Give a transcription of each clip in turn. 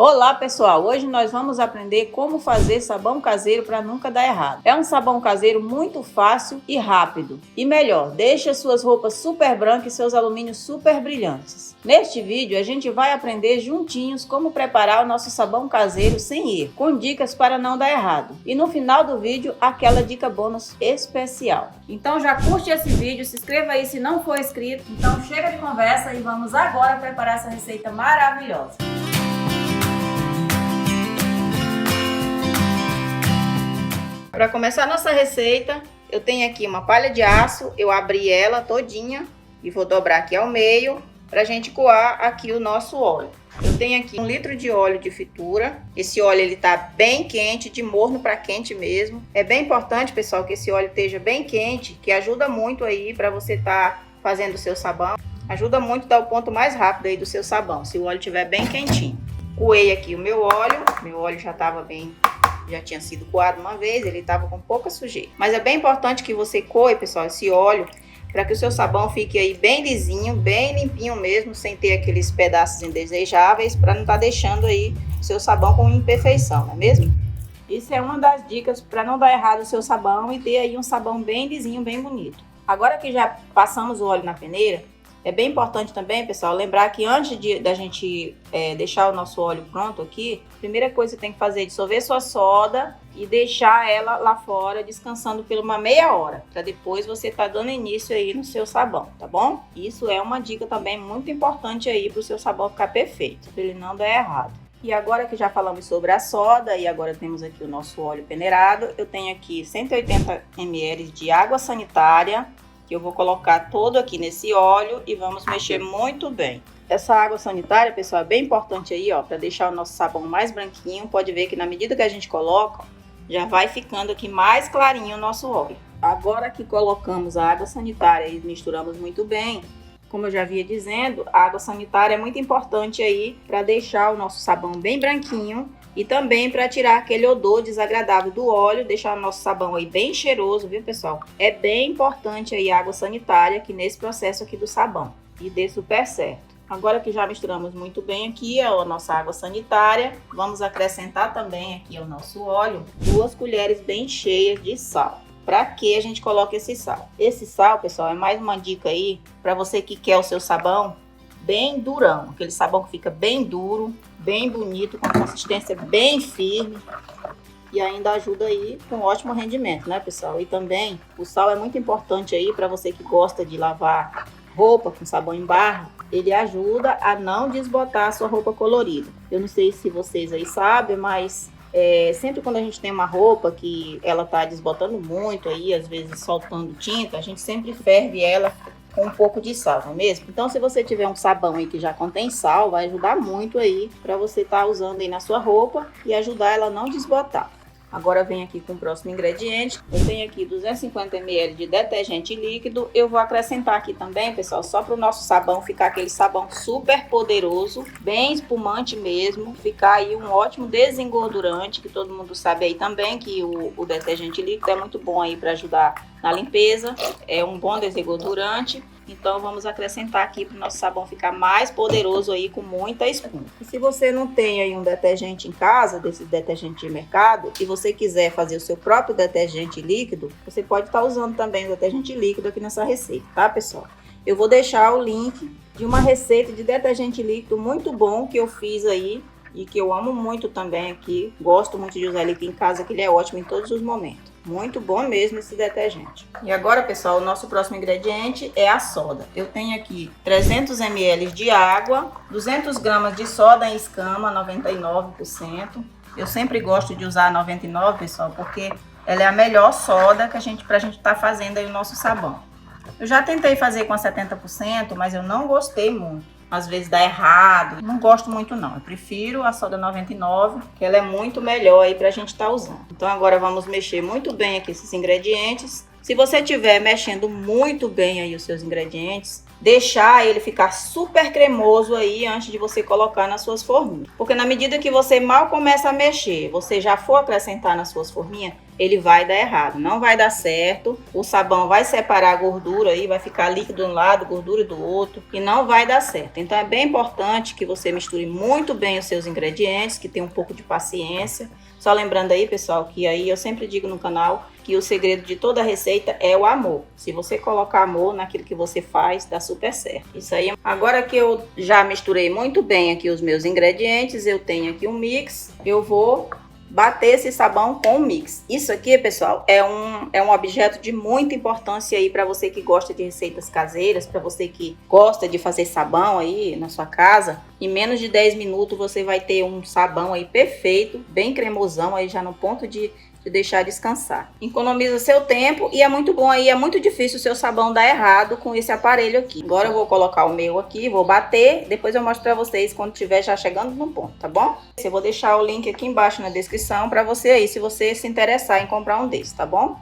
Olá pessoal, hoje nós vamos aprender como fazer sabão caseiro para nunca dar errado. É um sabão caseiro muito fácil e rápido. E melhor, deixa suas roupas super brancas e seus alumínios super brilhantes. Neste vídeo a gente vai aprender juntinhos como preparar o nosso sabão caseiro sem erro, com dicas para não dar errado. E no final do vídeo, aquela dica bônus especial. Então já curte esse vídeo, se inscreva aí se não for inscrito. Então chega de conversa e vamos agora preparar essa receita maravilhosa. Para começar nossa receita, eu tenho aqui uma palha de aço, eu abri ela todinha e vou dobrar aqui ao meio para a gente coar aqui o nosso óleo. Eu tenho aqui 1 litro de óleo de fritura. Esse óleo ele tá bem quente, de morno para quente mesmo. É bem importante, pessoal, que esse óleo esteja bem quente, que ajuda muito aí para você estar fazendo o seu sabão. Ajuda muito a dar o ponto mais rápido aí do seu sabão, se o óleo estiver bem quentinho. Coei aqui o meu óleo já estava bem... Já tinha sido coado uma vez, ele estava com pouca sujeira. Mas é bem importante que você coe, pessoal, esse óleo, para que o seu sabão fique aí bem lisinho, bem limpinho mesmo, sem ter aqueles pedaços indesejáveis, para não estar deixando aí o seu sabão com imperfeição, não é mesmo? Isso é uma das dicas para não dar errado o seu sabão e ter aí um sabão bem lisinho, bem bonito. Agora que já passamos o óleo na peneira, é bem importante também, pessoal, lembrar que antes da gente deixar o nosso óleo pronto aqui, a primeira coisa que você tem que fazer é dissolver sua soda e deixar ela lá fora descansando por uma meia hora, para depois você tá dando início aí no seu sabão, tá bom? Isso é uma dica também muito importante aí para o seu sabão ficar perfeito, para ele não dar errado. E agora que já falamos sobre a soda e agora temos aqui o nosso óleo peneirado, eu tenho aqui 180 ml de água sanitária, que eu vou colocar todo aqui nesse óleo e vamos mexer muito bem. Essa água sanitária, pessoal, é bem importante aí, ó, para deixar o nosso sabão mais branquinho. Pode ver que na medida que a gente coloca, já vai ficando aqui mais clarinho o nosso óleo. Agora que colocamos a água sanitária e misturamos muito bem, como eu já vinha dizendo, a água sanitária é muito importante aí para deixar o nosso sabão bem branquinho. E também para tirar aquele odor desagradável do óleo, deixar o nosso sabão aí bem cheiroso, viu, pessoal? É bem importante aí a água sanitária aqui nesse processo aqui do sabão. E dê super certo. Agora que já misturamos muito bem aqui a nossa água sanitária, vamos acrescentar também aqui ao nosso óleo 2 colheres bem cheias de sal. Para que a gente coloque esse sal? Esse sal, pessoal, é mais uma dica aí para você que quer o seu sabão bem durão, aquele sabão que fica bem duro, bem bonito, com consistência bem firme e ainda ajuda aí com ótimo rendimento, né, pessoal? E também o sal é muito importante aí para você que gosta de lavar roupa com sabão em barra, ele ajuda a não desbotar a sua roupa colorida. Eu não sei se vocês aí sabem, mas sempre quando a gente tem uma roupa que ela tá desbotando muito aí, às vezes soltando tinta, a gente sempre ferve ela com um pouco de sal, não é mesmo? Então, se você tiver um sabão aí que já contém sal, vai ajudar muito aí para você estar usando aí na sua roupa e ajudar ela a não desbotar. Agora vem aqui com o próximo ingrediente. Eu tenho aqui 250 ml de detergente líquido. Eu vou acrescentar aqui também, pessoal, só para o nosso sabão ficar aquele sabão super poderoso, bem espumante mesmo, ficar aí um ótimo desengordurante, que todo mundo sabe aí também que o detergente líquido é muito bom aí para ajudar na limpeza, é um bom desengordurante. Então vamos acrescentar aqui para o nosso sabão ficar mais poderoso aí com muita espuma. E se você não tem aí um detergente em casa, desse detergente de mercado, e você quiser fazer o seu próprio detergente líquido, você pode estar usando também o detergente líquido aqui nessa receita, tá, pessoal? Eu vou deixar o link de uma receita de detergente líquido muito bom que eu fiz aí e que eu amo muito também aqui. Gosto muito de usar ele aqui em casa, que ele é ótimo em todos os momentos. Muito bom mesmo esse detergente. E agora, pessoal, o nosso próximo ingrediente é a soda. Eu tenho aqui 300 ml de água, 200 gramas de soda em escama, 99%. Eu sempre gosto de usar 99%, pessoal, porque ela é a melhor soda que pra gente estar fazendo aí o nosso sabão. Eu já tentei fazer com a 70%, mas eu não gostei muito. Às vezes dá errado, não gosto muito não, eu prefiro a soda 99, que ela é muito melhor aí pra gente estar usando. Então agora vamos mexer muito bem aqui esses ingredientes. Se você estiver mexendo muito bem aí os seus ingredientes, deixar ele ficar super cremoso aí antes de você colocar nas suas forminhas. Porque na medida que você mal começa a mexer, você já for acrescentar nas suas forminhas, ele vai dar errado, não vai dar certo. O sabão vai separar a gordura aí, vai ficar líquido de um lado, gordura do outro, e não vai dar certo. Então é bem importante que você misture muito bem os seus ingredientes, que tenha um pouco de paciência. Só lembrando aí, pessoal, que aí eu sempre digo no canal que o segredo de toda receita é o amor. Se você colocar amor naquilo que você faz, dá super certo. Isso aí. Agora que eu já misturei muito bem aqui os meus ingredientes, eu tenho aqui um mix, eu vou bater esse sabão com o mix. Isso aqui, pessoal, é um objeto de muita importância aí para você que gosta de receitas caseiras, para você que gosta de fazer sabão aí na sua casa. Em menos de 10 minutos você vai ter um sabão aí perfeito, bem cremosão aí já no ponto de deixar descansar. Economiza seu tempo e é muito bom aí, é muito difícil o seu sabão dar errado com esse aparelho aqui. Agora eu vou colocar o meu aqui, vou bater, depois eu mostro pra vocês quando estiver já chegando no ponto, tá bom? Eu vou deixar o link aqui embaixo na descrição pra você aí, se você se interessar em comprar um desses, tá bom?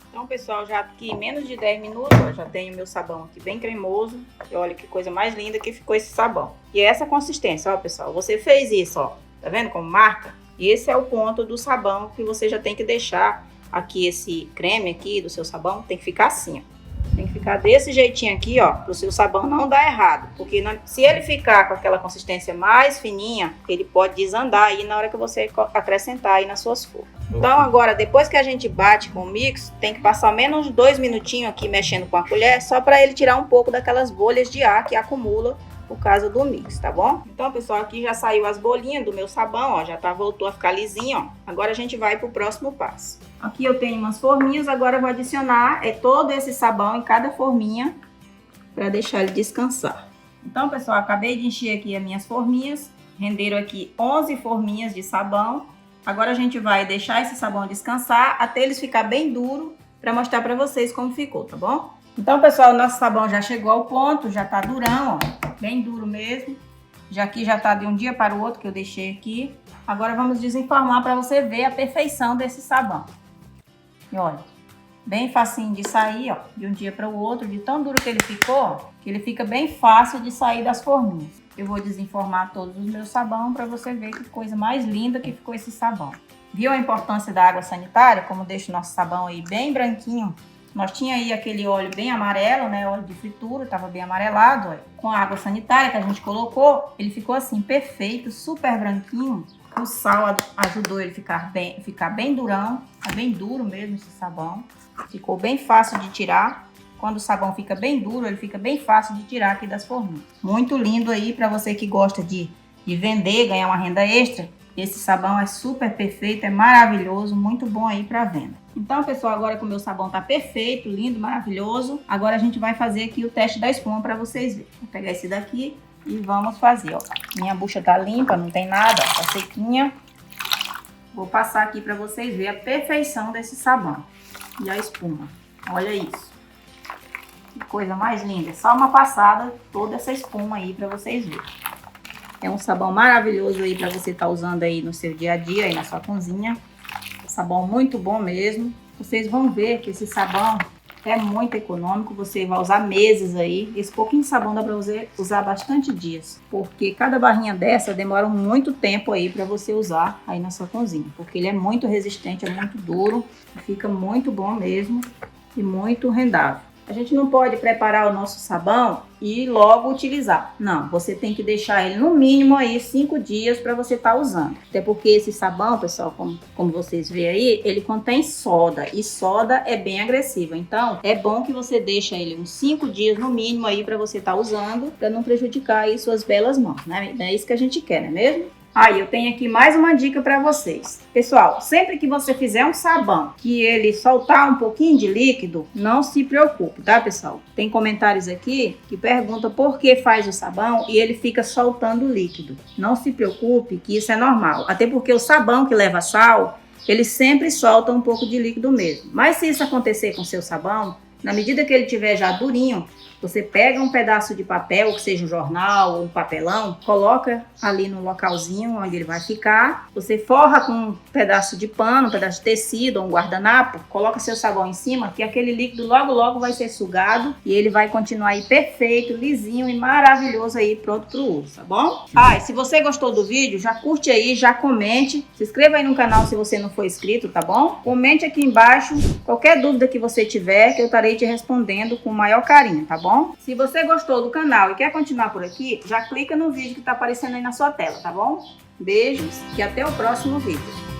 Então, pessoal, já aqui em menos de 10 minutos, ó, já tenho meu sabão aqui bem cremoso. E olha que coisa mais linda que ficou esse sabão. E é essa consistência, ó, pessoal, você fez isso, ó, tá vendo como marca? E esse é o ponto do sabão que você já tem que deixar aqui, esse creme aqui do seu sabão, tem que ficar assim, ó. Tem que ficar desse jeitinho aqui, ó, para o seu sabão não dar errado. Porque se ele ficar com aquela consistência mais fininha, ele pode desandar aí na hora que você acrescentar aí nas suas formas. Então agora, depois que a gente bate com o mix, tem que passar menos 2 minutinhos aqui mexendo com a colher, só para ele tirar um pouco daquelas bolhas de ar que acumula por causa do mix, tá bom? Então, pessoal, aqui já saiu as bolinhas do meu sabão, ó, já voltou a ficar lisinho, ó. Agora a gente vai pro próximo passo. Aqui eu tenho umas forminhas, agora eu vou adicionar todo esse sabão em cada forminha para deixar ele descansar. Então, pessoal, acabei de encher aqui as minhas forminhas, renderam aqui 11 forminhas de sabão. Agora a gente vai deixar esse sabão descansar até eles ficar bem duro para mostrar para vocês como ficou, tá bom? Então, pessoal, o nosso sabão já chegou ao ponto, já tá durão, ó, bem duro mesmo. Já aqui já tá de um dia para o outro que eu deixei aqui. Agora vamos desenformar para você ver a perfeição desse sabão. E olha, bem facinho de sair, ó, de um dia para o outro, de tão duro que ele ficou, ó, que ele fica bem fácil de sair das forminhas. Eu vou desenformar todos os meus sabão para você ver que coisa mais linda que ficou esse sabão. Viu a importância da água sanitária? Como deixa o nosso sabão aí bem branquinho. Nós tinha aí aquele óleo bem amarelo, né? Óleo de fritura, tava bem amarelado, ó. Com a água sanitária que a gente colocou, ele ficou assim, perfeito, super branquinho. O sal ajudou ele ficar bem durão, tá bem duro mesmo esse sabão. Ficou bem fácil de tirar. Quando o sabão fica bem duro, ele fica bem fácil de tirar aqui das forminhas. Muito lindo aí para você que gosta de vender, ganhar uma renda extra. Esse sabão é super perfeito, é maravilhoso, muito bom aí para venda. Então, pessoal, agora que o meu sabão tá perfeito, lindo, maravilhoso, agora a gente vai fazer aqui o teste da espuma para vocês verem. Vou pegar esse daqui e vamos fazer, ó. Minha bucha tá limpa, não tem nada, ó, tá sequinha. Vou passar aqui para vocês verem a perfeição desse sabão e a espuma. Olha isso. Que coisa mais linda. Só uma passada, toda essa espuma aí para vocês verem. É um sabão maravilhoso aí para você estar usando aí no seu dia a dia, aí na sua cozinha. Sabão muito bom mesmo. Vocês vão ver que esse sabão é muito econômico. Você vai usar meses aí. Esse pouquinho de sabão dá para você usar bastante dias. Porque cada barrinha dessa demora muito tempo aí para você usar aí na sua cozinha. Porque ele é muito resistente, é muito duro. Fica muito bom mesmo e muito rendável. A gente não pode preparar o nosso sabão e logo utilizar. Não, você tem que deixar ele no mínimo aí 5 dias para você estar usando. Até porque esse sabão, pessoal, como vocês veem aí, ele contém soda. E soda é bem agressiva. Então, é bom que você deixe ele uns 5 dias no mínimo aí para você estar usando, para não prejudicar aí suas belas mãos, né? É isso que a gente quer, não é mesmo? Aí eu tenho aqui mais uma dica para vocês. Pessoal, sempre que você fizer um sabão que ele soltar um pouquinho de líquido, não se preocupe, tá, pessoal? Tem comentários aqui que perguntam por que faz o sabão e ele fica soltando líquido. Não se preocupe que isso é normal. Até porque o sabão que leva sal, ele sempre solta um pouco de líquido mesmo. Mas se isso acontecer com o seu sabão, na medida que ele estiver já durinho, Você pega um pedaço de papel, que seja um jornal ou um papelão, coloca ali no localzinho onde ele vai ficar. Você forra com um pedaço de pano, um pedaço de tecido ou um guardanapo, coloca seu sabão em cima, que aquele líquido logo vai ser sugado e ele vai continuar aí perfeito, lisinho e maravilhoso aí, pronto pro uso, tá bom? E se você gostou do vídeo, já curte aí, já comente, se inscreva aí no canal se você não for inscrito, tá bom? Comente aqui embaixo qualquer dúvida que você tiver, que eu estarei te respondendo com o maior carinho, tá bom? Se você gostou do canal e quer continuar por aqui, já clica no vídeo que tá aparecendo aí na sua tela, tá bom? Beijos e até o próximo vídeo.